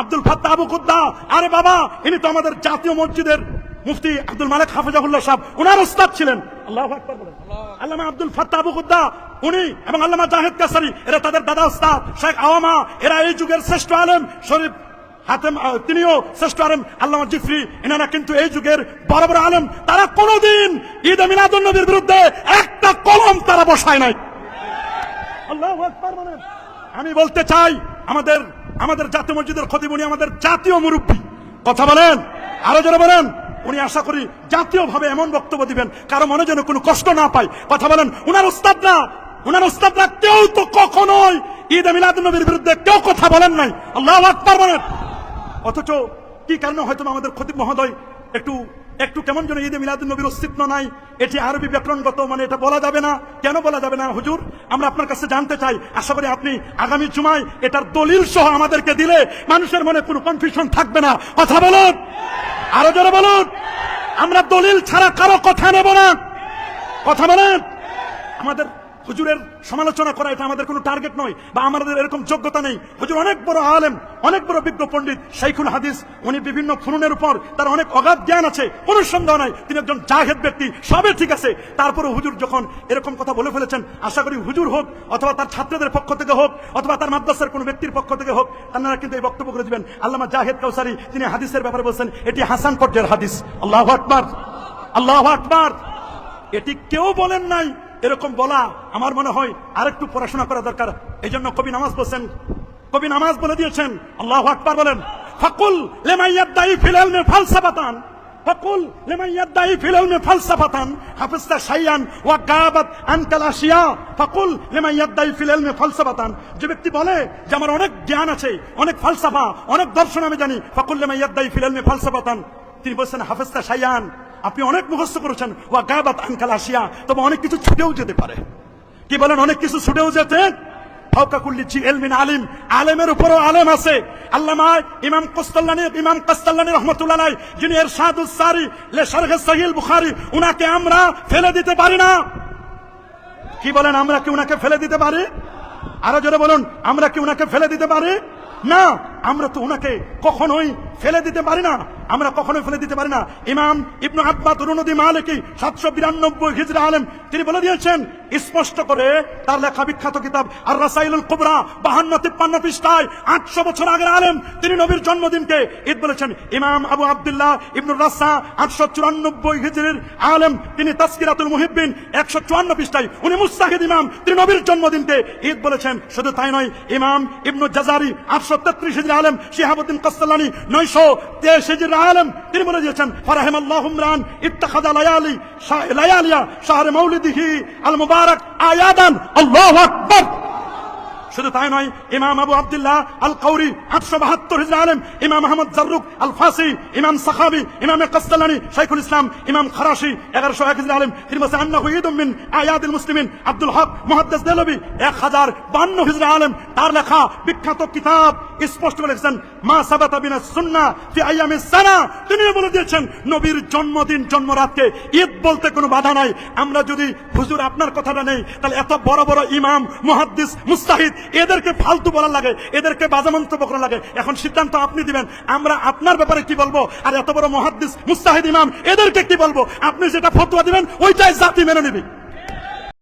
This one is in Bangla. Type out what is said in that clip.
আব্দুল ফাত্তাহ আবু কুদ্দা, আরে বাবা ইনি তো আমাদের জাতীয় মসজিদের মুফতি আব্দুল মালিক হাফিজাহুল্লাহ সাহেব, উনার উস্তাদ ছিলেন। আল্লাহু আকবার বলেন। আল্লামা আব্দুল ফাত্তাহ আবু কুদ্দা উনি এবং আল্লামা জাহেদ কাসারি এরা তাদের দাদা উস্তাদ শেখ আওয়ামা, এরা এই যুগের শ্রেষ্ঠ আলেম। শরীফ হাতেম তিনিও শ্রেষ্ঠ আলেম। আল্লামা জিফরি এনারা কিন্তু এই যুগের বড় বড় আলেম। তারা কোনোদিন ঈদে মিলাদুন নবীর বিরুদ্ধে একটা কলম তারা বসায় নাই। আল্লাহু আকবার বলেন। আমি বলতে চাই আমাদের জাতীয় মসজিদের খতিব উনি আমাদের জাতীয় মুরব্বী। কথা বলেন, আরো জোরে বলেন। উনি আশা করি জাতীয়ভাবে এমন বক্তব্য দিবেন কারো মনে যেন কোনো কষ্ট না পায়। কথা বলেন। উনার উস্তাদরা কেউ তো কখনোই ঈদে মিলাদুন নবীর বিরুদ্ধে কেউ কথা বলেন নাই। আল্লাহু আকবার বলেন। অথচ কি কারণে হয়তো আমাদের খতিব মহোদয় একটু কেমন যেন ঈদে মিলাদুন নবীর অস্তিত্ব নাই, এটি আরবি ব্যাকরণগত, মানে এটা বলা যাবে না। কেন বলা যাবে না হুজুর? আমরা আপনার কাছে জানতে চাই। আশা করি আপনি আগামী জুমায় এটার দলিল সহ আমাদেরকে দিলে মানুষের মনে কোনো কনফিউশন থাকবে না। কথা বলুন, আরো জোরে বলুন। আমরা দলিল ছাড়া কারো কথা নেব না। কথা বলেন। আমাদের হুজুরের সমালোচনা করা এটা আমাদের কোনো টার্গেট নয়, বা আমাদের এরকম যোগ্যতা নেই। হুজুর অনেক বড় আলেম, অনেক বড় বিজ্ঞ পণ্ডিত, শাইখুল হাদিস। উনি বিভিন্ন ফুনুনের উপর তার অনেক অগাধ জ্ঞান আছে, কোনো সন্দেহ নাই। তিনি একজন জাহেদ ব্যক্তি, সবই ঠিক আছে। তারপরে হুজুর যখন এরকম কথা বলে ফেলেছেন, আশা করি হুজুর হোক অথবা তার ছাত্রদের পক্ষ থেকে হোক অথবা তার মাদ্রাসার কোনো ব্যক্তির পক্ষ থেকে হোক, তারা কিন্তু এই বক্তব্য করে দিবেন। আল্লামা জাহেদ কাউসারি তিনি হাদিসের ব্যাপারে বলছেন এটি হাসান পর্যায়ের হাদিস। আল্লাহু আকবার, আল্লাহু আকবার। এটি কেউ বলেন নাই। এরকম বলা আমার মনে হয় আরেকটু পড়াশোনা করা দরকার। এই জন্য কবি নামাজ বলে দিয়েছেন। আল্লাহু আকবার বলেন। ফাকুল লিমান ইয়াদদাই ফিল ইলমি ফালসাফাতান, ফাকুল লিমান ইয়াদদাই ফিল ইলমি ফালসাফাতান হাফিজতা শাইয়ান ওয়া গাবাত আনকাল আশিয়া, ফাকুল লিমান ইয়াদদাই ফিল ইলমি ফালসাফাতান। যে ব্যক্তি বলে যে আমার অনেক জ্ঞান আছে, অনেক ফালসাফা, অনেক দর্শন আমি জানি, ফাকুল লিমান ইয়াদদাই ফিল ইলমি ফালসাফাতান, তিনি বলছেন হাফিজতা শাইয়ান, আপনি অনেক মুখস্থ করেছেন, ওয়া গাবাত আনকাল আশিয়া, তবে অনেক কিছু ছুটেও যেতে পারে। কি বলেন? অনেক কিছু ছুটেও যেতে। ফাওকা কুল্লি জি ইলমিন আলিম, আলেমের উপরও আলেম আছে। আল্লামা ইমাম কাসতাল্লানী রাহমাতুল্লাহ আলাইহি, যিনি ইরশাদুস সারি লে শারহ সহিহ বুখারী, উনাকে আমরা ফেলে দিতে পারি না। কি বলেন? আমরা কি উনাকে ফেলে দিতে পারি? আরো জোরে বলুন, আমরা কি উনাকে ফেলে দিতে পারি? না, আমরা তো উনাকে কখনোই ফেলে দিতে পারি না। আমরা কখনোই ফেলে দিতে পারি না। ইমাম ইবনু আব্বাদ রুনুদি মালিকি 792 হিজরি আলেম, তিনি বলে দিয়েছেন স্পষ্ট করে তার লেখা বিখ্যাত কিতাব আর রাসাইলুল কুবরা 52-53 পৃষ্ঠায়, 800 বছর আগের আলেম, তিনি নবীর জন্মদিনকে ঈদ বলেছেন। ইমাম আবু আব্দুল্লাহ ইবনু রাসা 894 হিজরির আলেম, তিনি তাসকিরাতুল মুহিব্বিন 154 পৃষ্ঠায়, উনি মুস্তাহিদ ইমাম, তিনি নবীর জন্মদিনকে ঈদ বলেছেন। শুধু তাই নয়, ইমাম ইবনু জাজারি 833 হিজরি আলেম, শিহাবুদ্দিন কাসতালানি 923 হিজরি আলেম, তিনি বলে দিয়েছেন ফারাহিমাল্লাহু ইমরান ইত্তাখাযা লায়ালিয়া শাহরে মাউলিদিহি আল মুবারাক আয়াদান। আল্লাহু আকবার। শুধু তাই নয়, ইমাম আবু আব্দুল্লাহ আল কাউরি 872 হিজরি আলেম, ইমাম আহমদ জাররুক আল ফাসি, ইমাম সাখাবি, ইমাম কাসতালানি, শাইখুল ইসলাম, ইমাম খারাশি 1101 হিজরি আলেম, তিনি বলেছেন আন্নাহু ঈদুম মিন আয়াদিল মুসলিমিন। আব্দুল হক মুহাদ্দিস দেলবি 1052 হিজরি আলেম, তার লেখা বিখ্যাত কিতাব স্পষ্ট করে লিখেছেন মা সাবাতা বিনাস সুন্নাহ ফি আইয়ামিস সানা, তিনি বলে দিয়েছেন নবীর জন্মদিন জন্মরাতকে ঈদ বলতে কোনো বাধা নাই। আমরা যদি হুজুর আপনার কথাটা নেই, তাহলে এত বড় বড় ইমাম, মুহাদ্দিস, মুস্তাহিদ, এদেরকে ফালতু বলা লাগে, এদেরকে বাজে মন্তব্য করা লাগে। এখন সিদ্ধান্ত আপনি দিবেন আমরা আপনার ব্যাপারে কি বলবো, আর এত বড় মুহাদ্দিস, মুস্তাহিদ, ইমাম, এদেরকে কি বলবো। আপনি যেটা ফতোয়া দিবেন ওইটাই জাতি মেনে নেবে।